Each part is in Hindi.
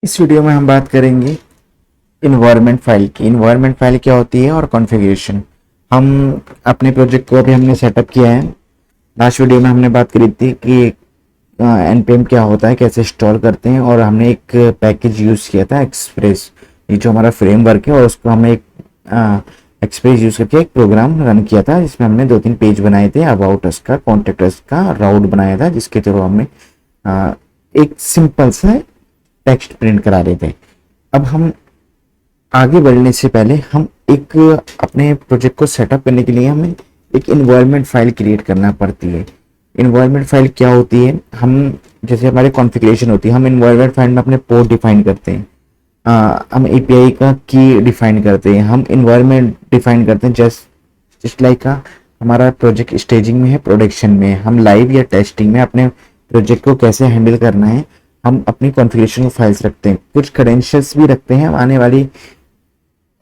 इस वीडियो में हम बात करेंगे इन्वायरमेंट फाइल की। इन्वायरमेंट फाइल क्या होती है और कॉन्फ़िगरेशन। हम अपने प्रोजेक्ट को अभी हमने सेटअप किया है। लास्ट वीडियो में हमने बात करी थी कि एनपीएम क्या होता है, कैसे इंस्टॉल करते हैं, और हमने एक पैकेज यूज़ किया था एक्सप्रेस, ये जो हमारा फ्रेमवर्क है, और उसको हमने एक एक्सप्रेस यूज़ करके एक प्रोग्राम रन किया था जिसमें हमने 2-3 पेज बनाए थे, अबाउट अस का, कॉन्टेक्ट अस का, राउट बनाया था, जिसके थ्रू हमने अ, एक सिंपल सा टेक्स्ट प्रिंट करा रहे थे। अब हम आगे बढ़ने से पहले हम एक अपने प्रोजेक्ट को सेटअप करने के लिए हमें एक इन्वायरमेंट फाइल क्रिएट करना पड़ती है। इन्वायरमेंट फाइल क्या होती है, हम जैसे हमारी कॉन्फ़िगरेशन होती है, हम इन्वायरमेंट फाइल में अपने पोर्ट डिफाइन करते हैं, हम एपीआई का की डिफाइन करते हैं, हम इन्वायरमेंट डिफाइन करते हैं। जस्ट जस्ट लाइक हमारा प्रोजेक्ट स्टेजिंग में है, प्रोडक्शन में है, हम लाइव या टेस्टिंग में अपने प्रोजेक्ट को कैसे हैंडल करना है, हम अपनी कॉन्फ़िगरेशन फाइल्स रखते हैं, कुछ क्रेडेंशियल्स भी रखते हैं। हम आने वाली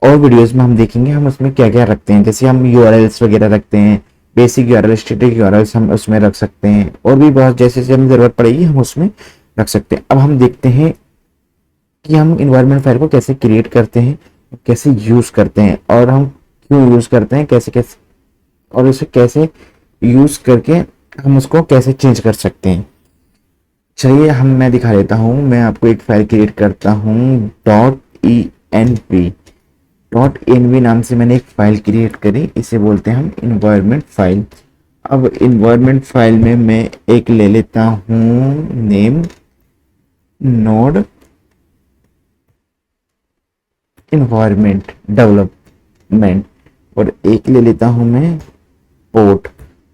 और वीडियोस में हम देखेंगे हम उसमें क्या क्या रखते हैं। जैसे हम यूआरएल्स वगैरह रखते हैं, बेसिक यूआरएल, स्टैटिक यूआरएल्स हम उसमें रख सकते हैं, और भी बहुत जैसे जैसे हमें ज़रूरत पड़ेगी हम उसमें रख सकते हैं। अब हम देखते हैं कि हम इन्वायरमेंट फाइल को कैसे क्रिएट करते हैं, कैसे यूज़ करते हैं, और हम क्यों यूज़ करते हैं, कैसे कैसे, और उसे कैसे यूज़ करके हम उसको कैसे चेंज कर सकते हैं। चलिए मैं दिखा देता हूँ। मैं आपको एक फाइल क्रिएट करता हूँ, .env। .env नाम से मैंने एक फाइल क्रिएट करी, इसे बोलते हैं हम इन्वायरमेंट फाइल। अब इन्वायरमेंट फाइल में मैं एक ले लेता हूँ नेम, नोड इन्वायरमेंट डेवलपमेंट, और एक ले लेता हूँ मैं पोर्ट।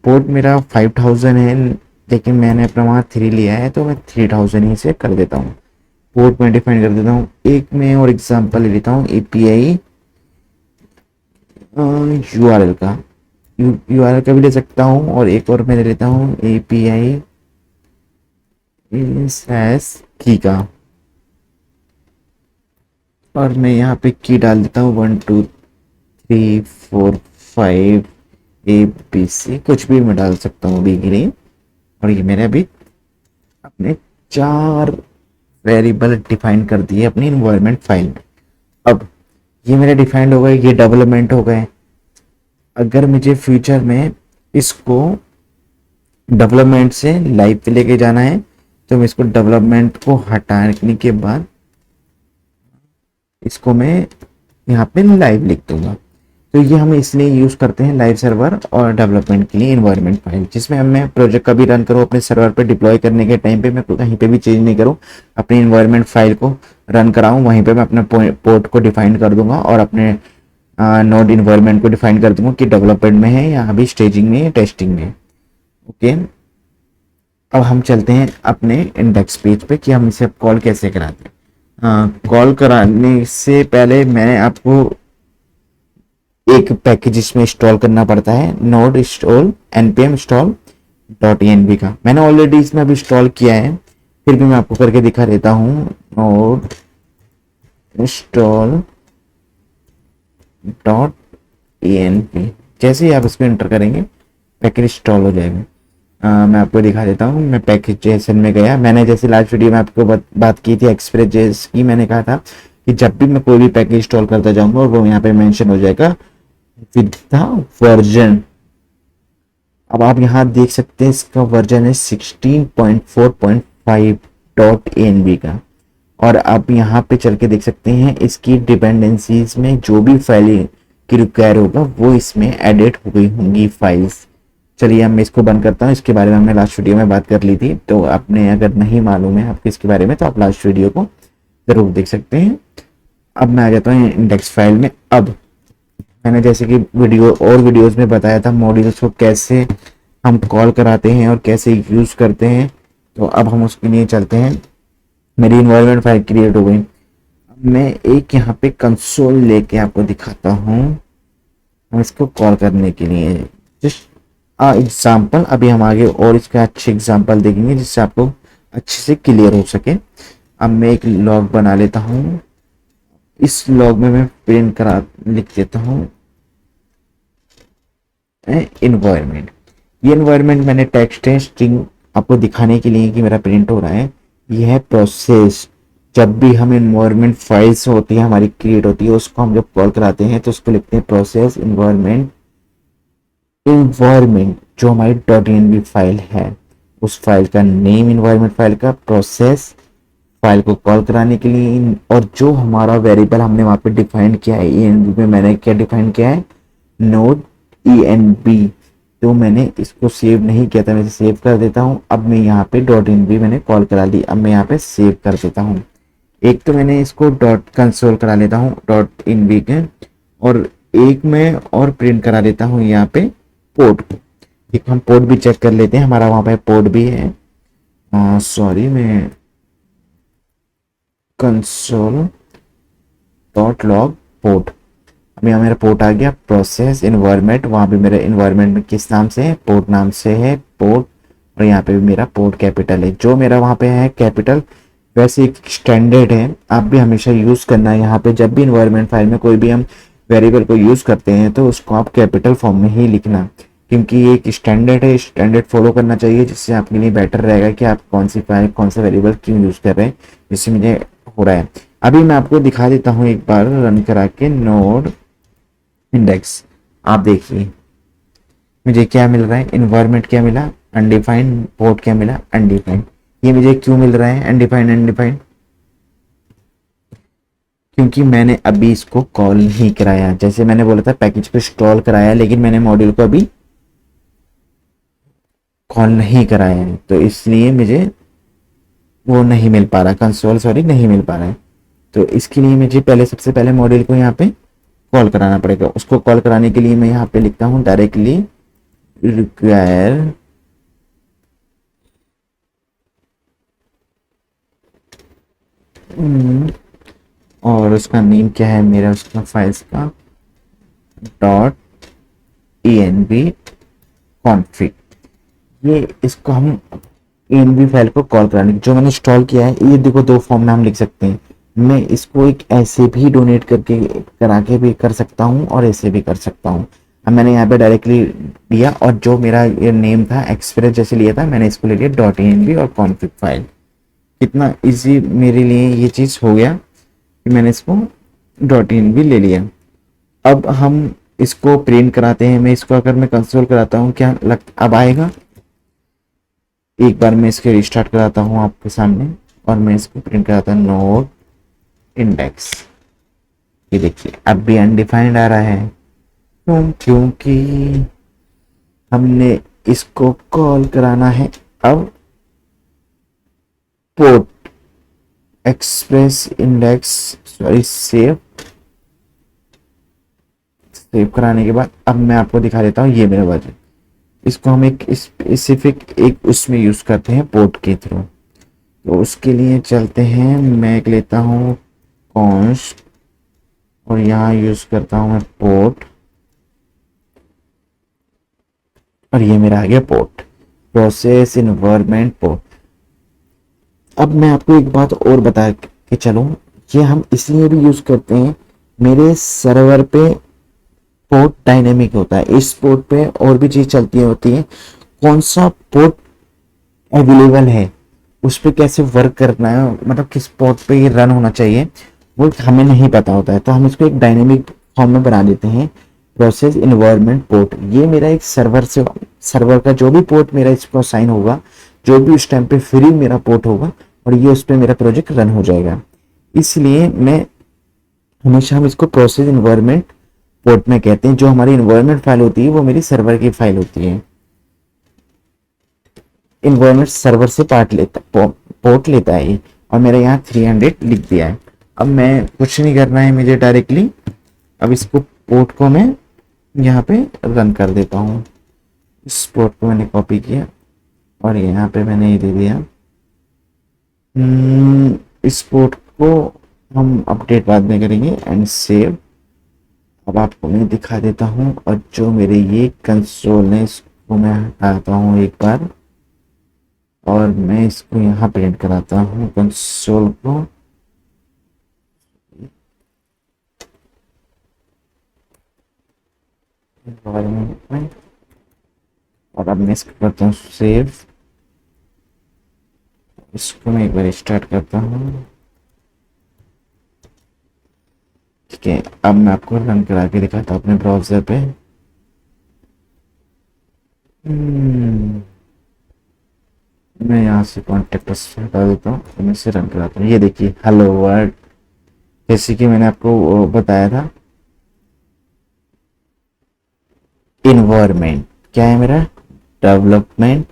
पोर्ट मेरा 5000 है, लेकिन मैंने अपना वहाँ 3 लिया है, तो मैं 3000 ही से कर देता हूँ। पोर्ट में डिफाइन कर देता हूँ। एक मैं और एग्जांपल ले लेता हूँ एपीआई यूआरएल का, यूआरएल का भी ले सकता हूँ, और एक और मैं ले लेता हूँ एपीआई स्लैश की का, और मैं यहाँ पे की डाल देता हूँ 1 2 3 4 5 ABC, कुछ भी मैं डाल सकता हूँ अभी के लिए। और ये मैंने अभी अपने 4 वेरिएबल डिफाइन कर दिए अपनी इन्वायरमेंट फाइल में। अब ये मेरे डिफाइंड हो गए, ये डेवलपमेंट हो गए। अगर मुझे फ्यूचर में इसको डेवलपमेंट से लाइव पे लेके जाना है, तो मैं इसको डेवलपमेंट को हटाने के बाद इसको मैं यहाँ पे लाइव लिख दूंगा। तो ये हम इसलिए यूज़ करते हैं लाइव सर्वर और डेवलपमेंट के लिए इन्वायरमेंट फाइल, जिसमें हम मैं प्रोजेक्ट कभी रन करूँ अपने सर्वर पे, डिप्लॉय करने के टाइम पे मैं कहीं पे भी चेंज नहीं करूँ, अपनी इन्वायरमेंट फाइल को रन कराऊँ, वहीं पे मैं अपने पोर्ट को डिफाइन कर दूंगा, और अपने नोड इन्वायरमेंट को डिफाइन कर दूंगा कि डेवलपमेंट में है या अभी स्टेजिंग में या टेस्टिंग में। ओके, अब हम चलते हैं अपने इंडेक्स पेज पे कि हम इसे कॉल कैसे कराते हैं। कॉल कराने से पहले मैंने आपको एक पैकेज इसमें इंस्टॉल करना पड़ता है, node install npm install .env का। मैंने ऑलरेडी इसमें अभी इंस्टॉल किया है, फिर भी मैं आपको करके दिखा देता हूँ। नोड इंस्टॉल .env, जैसे ही आप इसको एंटर करेंगे पैकेज इंस्टॉल हो जाएगा। मैं आपको दिखा देता हूँ। मैं पैकेज जेएसएन में गया। मैंने जैसे लास्ट वीडियो में आपको बात की थी एक्सप्रेस जेएस की, मैंने कहा था कि जब भी मैं कोई भी पैकेज इंस्टॉल करता जाऊंगा, और वो यहाँ पे मेंशन हो जाएगा विद द वर्जन। अब आप यहाँ देख सकते हैं इसका वर्जन है 16.4.5 .env का। और आप यहाँ पे चल के देख सकते हैं इसकी डिपेंडेंसीज में जो भी फाइल की रिक्वायर होगा वो इसमें एडिट हो गई होंगी फाइल्स। चलिए अब मैं इसको बंद करता हूँ। इसके बारे में हमने लास्ट वीडियो में बात कर ली थी, तो आपने अगर नहीं मालूम है आपको इसके बारे में, तो आप लास्ट वीडियो को ज़रूर देख सकते हैं। अब मैं आ जाता हूँ इंडेक्स फाइल में। अब मैंने जैसे कि वीडियो और वीडियोस में बताया था मॉड्यूल्स को कैसे हम कॉल कराते हैं और कैसे यूज़ करते हैं, तो अब हम उसके लिए चलते हैं। मेरी इन्वायरमेंट फाइल क्रिएट हो गई। अब मैं एक यहाँ पे कंसोल लेके आपको दिखाता हूँ हम इसको कॉल करने के लिए। जस्ट एग्जाम्पल, अभी हम आगे और इसका अच्छे एग्जाम्पल देखेंगे जिससे आपको अच्छे से क्लियर हो सके। अब मैं एक लॉग बना लेता हूँ। इस लॉग में मैं प्रिंट करा लिख देता हूँ इन्वायरमेंट। ये इन्वायरमेंट मैंने टेक्स्ट है स्ट्रिंग आपको दिखाने के लिए कि मेरा प्रिंट हो रहा है। ये है प्रोसेस जब भी हम इन्वायरमेंट फाइल्स होती है हमारी क्रिएट होती है, उसको हम जब कॉल कराते हैं तो उसको लिखते हैं प्रोसेस इन्वायरमेंट। इन्वायरमेंट जो हमारी डॉट एनवी फाइल है, उस फाइल का नेम इन्वायरमेंट फाइल का प्रोसेस फाइल को कॉल कराने के लिए। और जो हमारा वेरिएबल हमने वहां पे डिफाइन किया है env में, मैंने क्या डिफाइन किया है, नोड env। तो मैंने इसको सेव नहीं किया था, मैं सेव कर देता हूँ। अब मैं यहाँ पे डॉट env मैंने कॉल करा ली, अब मैं यहाँ पे सेव कर देता हूँ। एक तो मैंने इसको डॉट कंसोल करा लेता हूँ डॉट env के, और एक मैं और प्रिंट करा लेता हूँ यहाँ पे पोर्ट को। एक हम पोर्ट भी चेक कर लेते हैं, हमारा वहां पे पोर्ट भी है। सॉरी, मैं कंसोल डॉट लॉग पोर्ट, अब यहाँ मेरा पोर्ट आ गया। प्रोसेस इन्वायरमेंट, वहां पे मेरा इन्वायरमेंट में किस नाम से है, पोर्ट नाम से है पोर्ट। और यहाँ पे भी मेरा पोर्ट कैपिटल है, जो मेरा वहां पे है कैपिटल। वैसे एक स्टैंडर्ड है, आप भी हमेशा यूज करना है यहाँ पे। जब भी इन्वायरमेंट फाइल में कोई भी हम वेरिएबल को यूज करते हैं तो उसको आप कैपिटल फॉर्म में ही लिखना, क्योंकि ये एक स्टैंडर्ड है, स्टैंडर्ड फॉलो करना चाहिए, जिससे आपके लिए बेटर रहेगा कि आप कौन सी फाइल कौन सा वेरिएबल क्यों यूज कर रहे हैं, जिससे मुझे हो रहा है। अभी मैं आपको दिखा देता हूँ एक बार रन करा के नोड इंडेक्स। आप देखिए मुझे क्या मिल रहा है, इन्वायरमेंट क्या मिला अनडिफाइंड, पोर्ट क्या मिला अनडिफाइंड। ये मुझे क्यों मिल रहा है अनडिफाइंड अनडिफाइंड, क्योंकि मैंने अभी इसको कॉल नहीं कराया। जैसे मैंने बोला था पैकेज को इंस्टॉल कराया, लेकिन मैंने मॉड्यूल को अभी कॉल नहीं कराया है, तो इसलिए मुझे वो नहीं मिल पा रहा, कंसोल सॉरी नहीं मिल पा रहा है। तो इसके लिए मुझे पहले सबसे पहले मॉड्यूल को यहाँ पे कॉल कराना पड़ेगा। उसको कॉल कराने के लिए मैं यहाँ पे लिखता हूँ डायरेक्टली रिक्वायर और उसका नेम क्या है मेरा, उसका फाइल्स का डॉट env config। ये इसको हम env फाइल को कॉल कराने जो मैंने इंस्टॉल किया है, ये देखो दो फॉर्म में हम लिख सकते हैं। मैं इसको एक ऐसे भी डोनेट करके करा के भी कर सकता हूँ और ऐसे भी कर सकता हूँ। अब मैंने यहाँ पे डायरेक्टली दिया, और जो मेरा ये नेम था एक्सप्रेस जैसे लिया था, मैंने इसको ले लिया डॉट env और कॉन्फिग फाइल। कितना इजी मेरे लिए ये चीज़ हो गया कि मैंने इसको डॉट env ले लिया। अब हम इसको प्रिंट कराते हैं। मैं इसको अगर मैं कंसोल कराता हूँ, क्या लग अब आएगा, एक बार मैं इसके रिस्टार्ट कराता हूँ आपके सामने, और मैं इसको प्रिंट कराता हूँ नोड इंडेक्स। ये देखिए अब भी अनडिफाइंड आ रहा है, क्योंकि हमने इसको कॉल कराना है अब port express index sorry save कराने के बाद अब मैं आपको दिखा देता हूँ ये मेरा वर्जन। इसको हम एक स्पेसिफिक एक उसमें यूज करते हैं पोर्ट के थ्रू। तो उसके लिए चलते हैं, मैं एक लेता हूँ कॉन्स्ट और यहाँ यूज करता हूँ मैं पोर्ट, और ये मेरा आ गया पोर्ट प्रोसेस इन्वायरमेंट पोर्ट। अब मैं आपको एक बात और बता के चलूँ, ये हम इसलिए भी यूज करते हैं, मेरे सर्वर पे पोर्ट डायनेमिक होता है, इस पोर्ट पे और भी चीज चलती होती है। कौन सा पोर्ट अवेलेबल है, उस पर कैसे वर्क करना है, मतलब किस पोर्ट पे ये रन होना चाहिए, वो हमें नहीं पता होता है। तो हम इसको एक डायनेमिक फॉर्म में बना देते हैं प्रोसेस इन्वायरमेंट पोर्ट। ये मेरा एक सर्वर का जो भी पोर्ट मेरा इस पर साइन होगा, जो भी उस टाइम पे फ्री मेरा पोर्ट होगा, और ये उस पर मेरा प्रोजेक्ट रन हो जाएगा। इसलिए मैं हमेशा हम इसको प्रोसेस इन्वायरमेंट पोर्ट में कहते हैं। जो हमारी इन्वायरमेंट फाइल होती है वो मेरी सर्वर की फाइल होती है। इन्वायरमेंट सर्वर से पोर्ट लेता है ये, और मेरा यहाँ 300 लिख दिया है। अब मैं कुछ नहीं करना है मुझे डायरेक्टली, अब इसको पोर्ट को मैं यहाँ पे रन कर देता हूँ। इस पोर्ट को मैंने कॉपी किया और यहाँ पे मैंने ये दे दिया। इस पोर्ट को हम अपडेट बाद में करेंगे एंड सेव। अब आपको मैं दिखा देता हूँ, और जो मेरे ये कंसोल है इसको मैं हटाता हूँ एक बार, और मैं इसको यहाँ प्रिंट कराता हूँ कंसोल को। में और अब मैं इसको करता हूँ सेव। इसको मैं एक बार स्टार्ट करता हूँ। ओके, अब मैं आपको रन करा के दिखाता हूँ अपने ब्राउज़र पे। मैं यहाँ से कॉन्टेक्ट हटा देता हूँ, तो मैं इसे रन कराता हूँ। ये देखिए हेलो वर्ल्ड, जैसे कि मैंने आपको बताया था। इन्वायरमेंट क्या है मेरा, डेवलपमेंट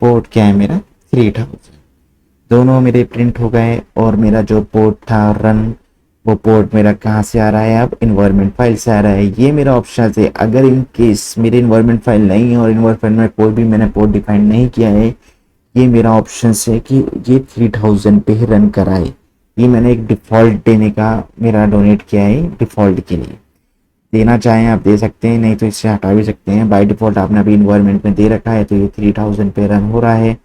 पोर्ट क्या है मेरा 3000, दोनों मेरे प्रिंट हो गए। और मेरा जो पोर्ट था रन, वो पोर्ट मेरा कहाँ से आ रहा है, अब इन्वायरमेंट फाइल से आ रहा है। ये मेरा ऑप्शन है। अगर इन केस मेरे इन्वायरमेंट फाइल नहीं है और इन्वायरमेंट में कोई भी मैंने पोर्ट डिफाइन नहीं किया है, ये मेरा ऑप्शन है कि ये 3000 पे ही रन कराए। ये मैंने एक डिफ़ॉल्ट देने का मेरा डोनेट किया है, डिफ़ॉल्ट के लिए। देना चाहें आप दे सकते हैं, नहीं तो इससे हटा भी सकते हैं। बाय डिफ़ॉल्ट आपने अभी इन्वायरमेंट में दे रखा है, तो ये 3000 पे रन हो रहा है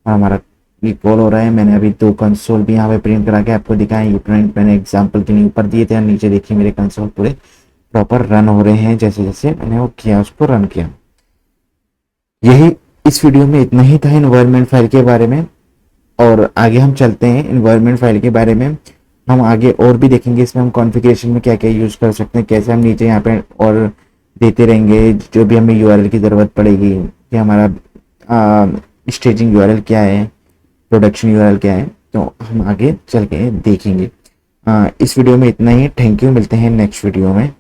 और हमारा ये कॉल हो रहा है। मैंने अभी 2 कंसोल भी यहाँ पे प्रिंट करा के आपको दिखाएं। ये प्रिंट मैंने एग्जाम्पल के लिए ऊपर दिए थे और नीचे देखिए मेरे कंसोल पूरे प्रॉपर रन हो रहे हैं, जैसे जैसे मैंने वो किया उसको रन किया। यही इस वीडियो में इतना ही था इन्वायरमेंट फाइल के बारे में। और आगे हम चलते हैं इन्वायरमेंट फाइल के बारे में, हम आगे और भी देखेंगे इसमें हम कॉन्फ़िगरेशन में क्या क्या यूज़ कर सकते हैं, कैसे हम नीचे यहाँ पे और देते रहेंगे जो भी हमें यूआरएल की ज़रूरत पड़ेगी, कि हमारा स्टेजिंग यूआरएल क्या है, प्रोडक्शन यूआरएल क्या है, तो हम आगे चल के देखेंगे। इस वीडियो में इतना ही। थैंक यू, मिलते हैं नेक्स्ट वीडियो में।